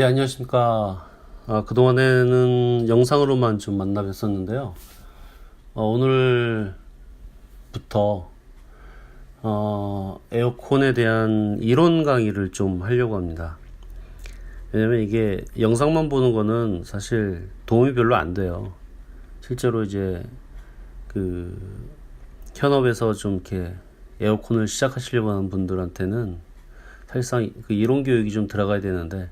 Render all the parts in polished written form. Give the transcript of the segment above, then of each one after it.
예, 안녕하십니까. 그동안에는 영상으로만 좀 만나 뵀었는데요. 오늘부터, 에어컨에 대한 이론 강의를 좀 하려고 합니다. 왜냐면 이게 영상만 보는 거는 사실 도움이 별로 안 돼요. 실제로 이제 그 현업에서 좀 이렇게 에어컨을 시작하시려고 하는 분들한테는 사실상 그 이론 교육이 좀 들어가야 되는데,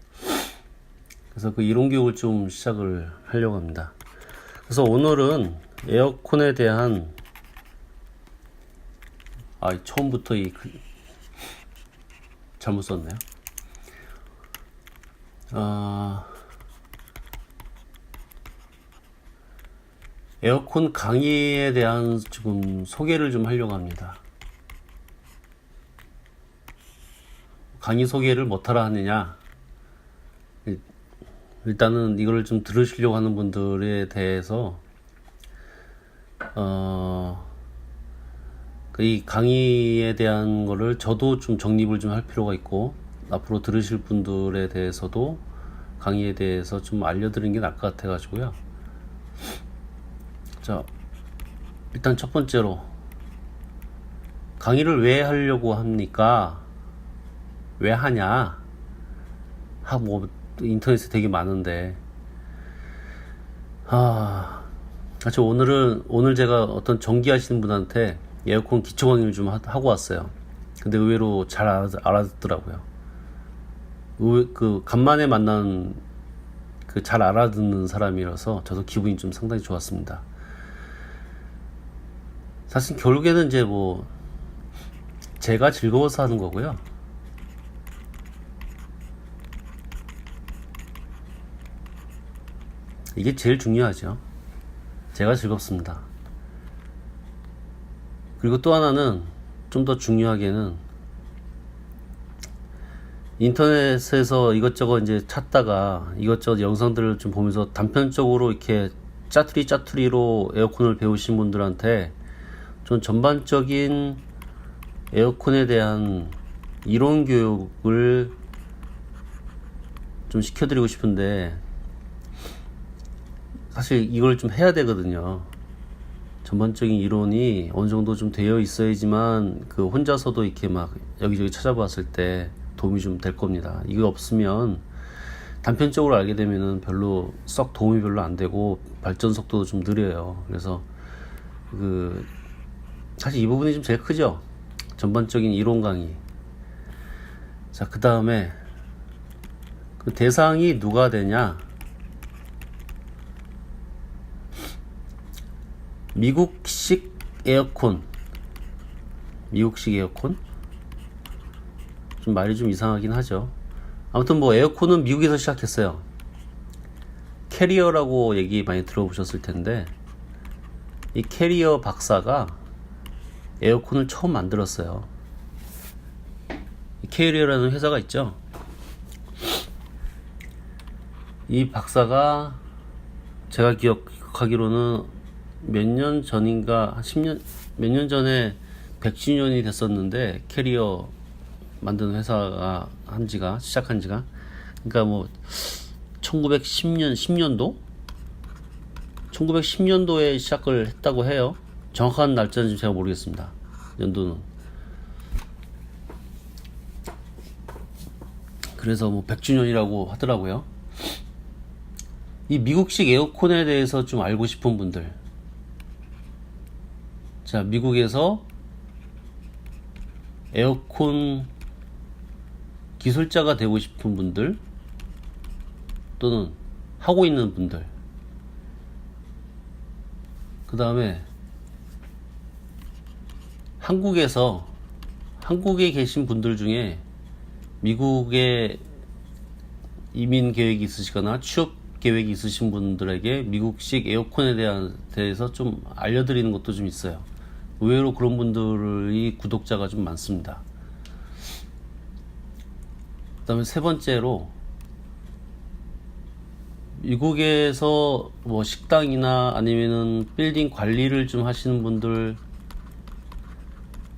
그래서 그 이론 교육을 좀 시작을 하려고 합니다. 그래서 오늘은 에어컨에 대한 처음부터 잘못 썼네요. 에어컨 강의에 대한 지금 소개를 좀 하려고 합니다. 강의 소개를 못하라 하느냐? 일단은 이걸 좀 들으시려고 하는 분들에 대해서 이 강의에 대한 거를 저도 좀 정립을 좀 할 필요가 있고, 앞으로 들으실 분들에 대해서도 강의에 대해서 좀 알려드리는 게 나을 것 같아 가지고요. 자, 일단 첫 번째로 강의를 왜 하려고 합니까? 왜 하냐? 뭐 인터넷에 되게 많은데, 사실 오늘 제가 어떤 전기 하시는 분한테 에어컨 기초 강의를 좀 하고 왔어요. 근데 의외로 잘 알아듣더라고요. 간만에 만난 잘 알아듣는 사람이라서 저도 기분이 좀 상당히 좋았습니다. 사실 결국에는 이제 제가 즐거워서 하는 거고요. 이게 제일 중요하죠. 제가 즐겁습니다. 그리고 또 하나는 좀 더 중요하게는 인터넷에서 이것저것 이제 찾다가 이것저것 영상들을 좀 보면서 단편적으로 이렇게 짜투리로 에어컨을 배우신 분들한테 좀 전반적인 에어컨에 대한 이론 교육을 좀 시켜드리고 싶은데, 사실 이걸 좀 해야 되거든요. 전반적인 이론이 어느 정도 좀 되어 있어야지만 혼자서도 이렇게 막 여기저기 찾아봤을 때 도움이 좀 될 겁니다. 이거 없으면 단편적으로 알게 되면은 도움이 별로 안 되고 발전 속도도 좀 느려요. 그래서 사실 이 부분이 좀 제일 크죠. 전반적인 이론 강의. 자, 그 다음에 그 대상이 누가 되냐? 미국식 에어컨. 좀 말이 좀 이상하긴 하죠. 아무튼 에어컨은 미국에서 시작했어요. 캐리어라고 얘기 많이 들어보셨을 텐데, 이 캐리어 박사가 에어컨을 처음 만들었어요. 이 캐리어라는 회사가 있죠. 이 박사가 제가 기억하기로는 몇 년 전인가, 몇 년 전에 100주년이 됐었는데, 캐리어 만드는 회사가 시작한 지가. 그러니까 1910년도에 시작을 했다고 해요. 정확한 날짜는 제가 모르겠습니다. 연도는. 그래서 100주년이라고 하더라고요. 이 미국식 에어컨에 대해서 좀 알고 싶은 분들. 자, 미국에서 에어컨 기술자가 되고 싶은 분들, 또는 하고 있는 분들, 그 다음에 한국에 계신 분들 중에 미국에 이민 계획이 있으시거나 취업 계획이 있으신 분들에게 미국식 에어컨에 대해서 좀 알려드리는 것도 좀 있어요. 의외로 그런 분들이 구독자가 좀 많습니다. 그 다음에 세 번째로, 미국에서 식당이나 아니면은 빌딩 관리를 좀 하시는 분들,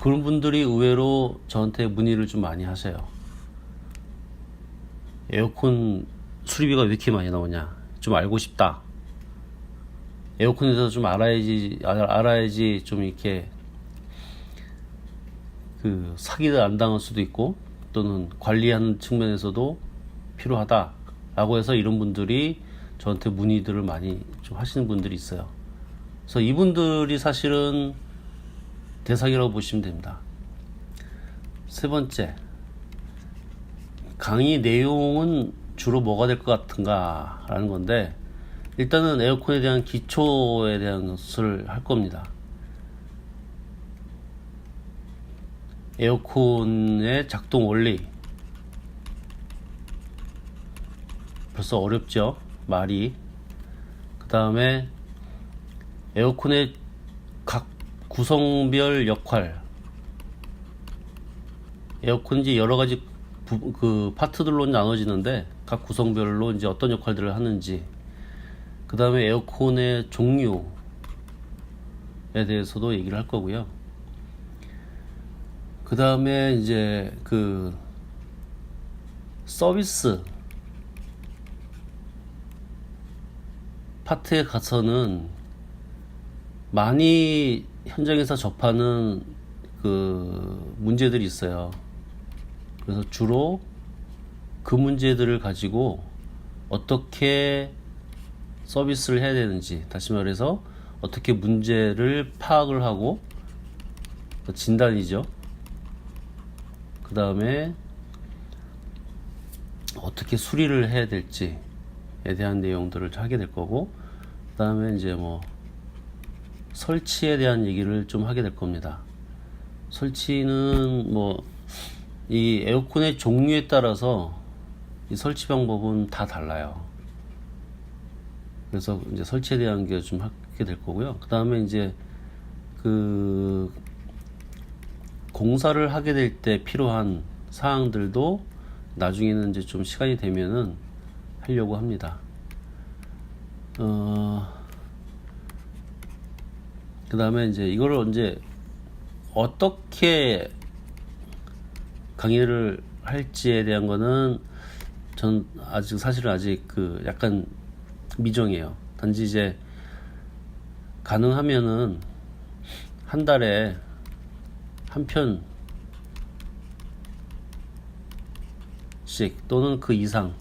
그런 분들이 의외로 저한테 문의를 좀 많이 하세요. 에어컨 수리비가 왜 이렇게 많이 나오냐 좀 알고 싶다. 에어컨에 대해서 좀 알아야지 좀 이렇게 그 사기를 안 당할 수도 있고 또는 관리하는 측면에서도 필요하다라고 해서 이런 분들이 저한테 문의들을 많이 좀 하시는 분들이 있어요. 그래서 이분들이 사실은 대상이라고 보시면 됩니다. 세 번째, 강의 내용은 주로 뭐가 될 것 같은가 라는 건데, 일단은 에어컨에 대한 기초에 대한 것을 할 겁니다. 에어컨의 작동 원리. 벌써 어렵죠? 말이. 그 다음에 에어컨의 각 구성별 역할. 에어컨이 이제 여러 가지 그 파트들로 나눠지는데 각 구성별로 이제 어떤 역할들을 하는지. 그 다음에 에어컨의 종류에 대해서도 얘기를 할 거고요. 그 다음에 이제 그 서비스 파트에 가서는 많이 현장에서 접하는 그 문제들이 있어요. 그래서 주로 그 문제들을 가지고 어떻게 서비스를 해야 되는지, 다시 말해서 어떻게 문제를 파악을 하고 진단이죠. 그 다음에 어떻게 수리를 해야 될지에 대한 내용들을 하게 될 거고, 그 다음에 이제 뭐 설치에 대한 얘기를 좀 하게 될 겁니다. 설치는 뭐 이 에어컨의 종류에 따라서 이 설치 방법은 다 달라요. 그래서 이제 설치에 대한 게 좀 하게 될 거고요. 그 다음에 이제 그 공사를 하게 될 때 필요한 사항들도 나중에는 이제 좀 시간이 되면은 하려고 합니다. 그 다음에 이제 이거를 언제 어떻게 강의를 할지에 대한 거는 전 사실은 아직 그 약간 미정이에요. 단지 이제 가능하면은 한 달에 한 편씩 또는 그 이상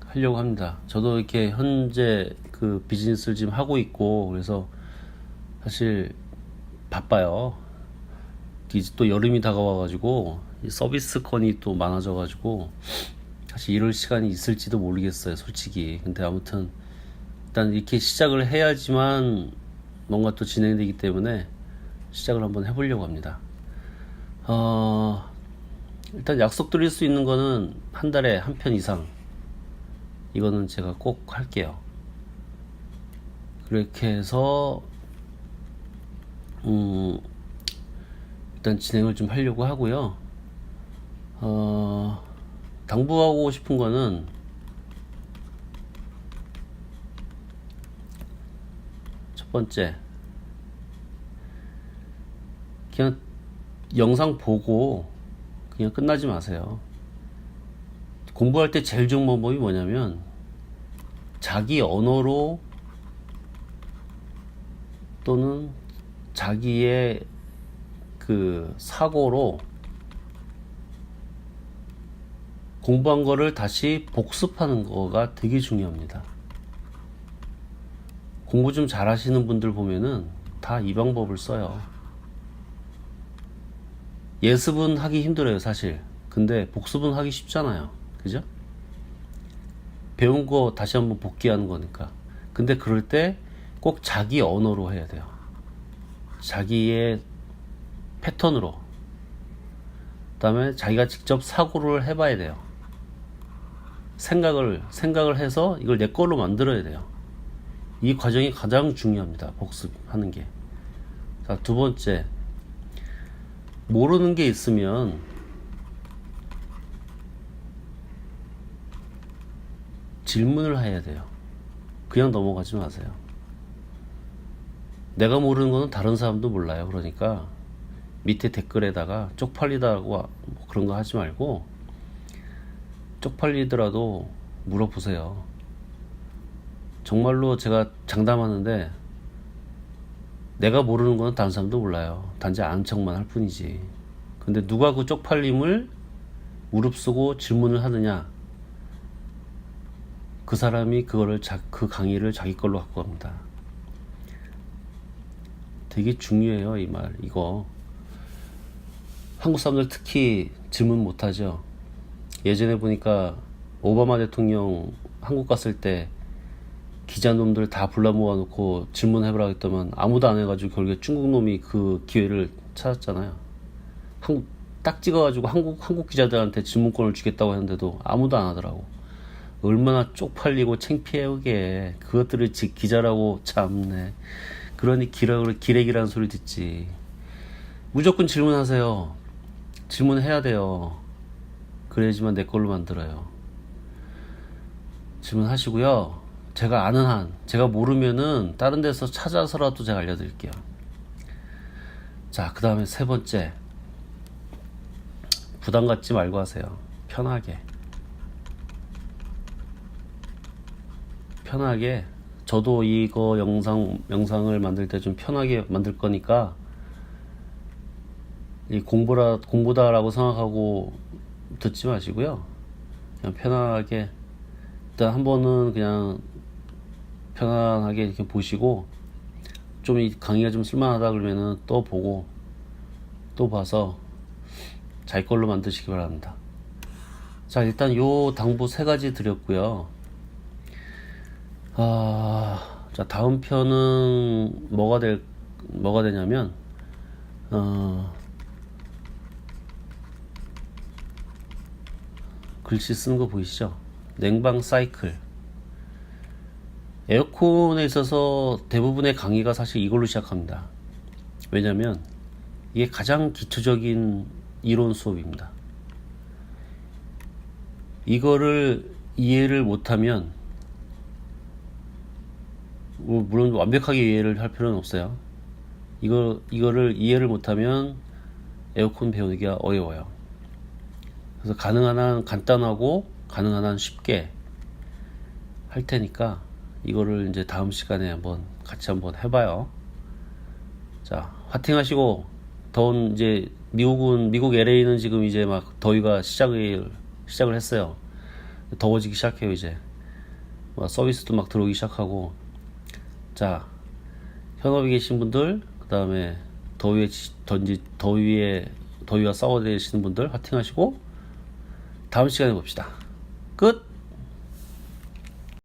하려고 합니다. 저도 이렇게 현재 그 비즈니스를 지금 하고 있고, 그래서 사실 바빠요. 이제 또 여름이 다가와가지고 서비스 건이 또 많아져가지고 사실 이럴 시간이 있을지도 모르겠어요, 솔직히. 근데 아무튼 일단 이렇게 시작을 해야지만 뭔가 또 진행되기 때문에 시작을 한번 해보려고 합니다. 일단 약속드릴 수 있는 거는 한 달에 한 편 이상, 이거는 제가 꼭 할게요. 그렇게 해서 일단 진행을 좀 하려고 하고요. 당부하고 싶은 거는 첫 번째, 그냥 영상 보고 그냥 끝나지 마세요. 공부할 때 제일 좋은 방법이 뭐냐면 자기 언어로 또는 자기의 그 사고로 공부한 거를 다시 복습하는 거가 되게 중요합니다. 공부 좀 잘하시는 분들 보면은 다 이 방법을 써요. 예습은 하기 힘들어요, 사실. 근데 복습은 하기 쉽잖아요. 그죠? 배운 거 다시 한번 복귀하는 거니까. 근데 그럴 때 꼭 자기 언어로 해야 돼요. 자기의 패턴으로. 그 다음에 자기가 직접 사고를 해봐야 돼요. 생각을 해서 이걸 내 걸로 만들어야 돼요. 이 과정이 가장 중요합니다. 복습하는 게. 자, 두 번째, 모르는 게 있으면 질문을 해야 돼요. 그냥 넘어가지 마세요. 내가 모르는 거는 다른 사람도 몰라요. 그러니까 밑에 댓글에다가 쪽팔리다고 뭐 그런 거 하지 말고 쪽팔리더라도 물어보세요. 정말로 제가 장담하는데 내가 모르는 건 다른 사람도 몰라요. 단지 아는 척만 할 뿐이지. 근데 누가 그 쪽팔림을 무릅쓰고 질문을 하느냐, 그 사람이 그 강의를 자기 걸로 갖고 갑니다. 되게 중요해요, 이 말. 이거 한국 사람들 특히 질문 못하죠. 예전에 보니까 오바마 대통령 한국 갔을 때 기자놈들 다 불러 모아놓고 질문해보라 했더만 아무도 안 해가지고 결국에 중국 놈이 그 기회를 찾았잖아요. 딱 찍어가지고 한국 기자들한테 질문권을 주겠다고 했는데도 아무도 안 하더라고. 얼마나 쪽팔리고 창피해. 그게 그것들을 기자라고. 참네. 그러니 기레기라는 소리 듣지. 무조건 질문하세요. 질문해야 돼요. 그래야지만 내 걸로 만들어요. 질문하시고요. 제가 아는 한, 제가 모르면은 다른 데서 찾아서라도 제가 알려드릴게요. 자, 그 다음에 세 번째, 부담 갖지 말고 하세요. 편하게. 저도 이거 영상을 만들 때 좀 편하게 만들 거니까 이 공부다라고 생각하고 듣지 마시고요. 그냥 편하게 일단 한 번은 그냥 편안하게 이렇게 보시고, 좀 이 강의가 좀 쓸만하다 그러면은 또 보고 또 봐서 자기 걸로 만드시기 바랍니다. 자, 일단 요 당부 3가지 드렸고요. 자, 다음 편은 뭐가 되냐면, 글씨 쓰는 거 보이시죠? 냉방 사이클. 에어컨에 있어서 대부분의 강의가 사실 이걸로 시작합니다. 왜냐면 이게 가장 기초적인 이론 수업입니다. 이거를 이해를 못하면, 물론 완벽하게 이해를 할 필요는 없어요. 이거를 이해를 못하면 에어컨 배우기가 어려워요. 그래서 가능한 한 간단하고 가능한 한 쉽게 할 테니까 이거를 이제 다음 시간에 같이 한번 해봐요. 자, 화이팅 하시고, 이제 미국 LA는 지금 이제 막 더위가 시작을 했어요. 더워지기 시작해요, 이제. 서비스도 막 들어오기 시작하고. 자, 현업에 계신 분들, 그 다음에 더위와 싸워 계시는 분들 화이팅 하시고, 다음 시간에 봅시다. 끝!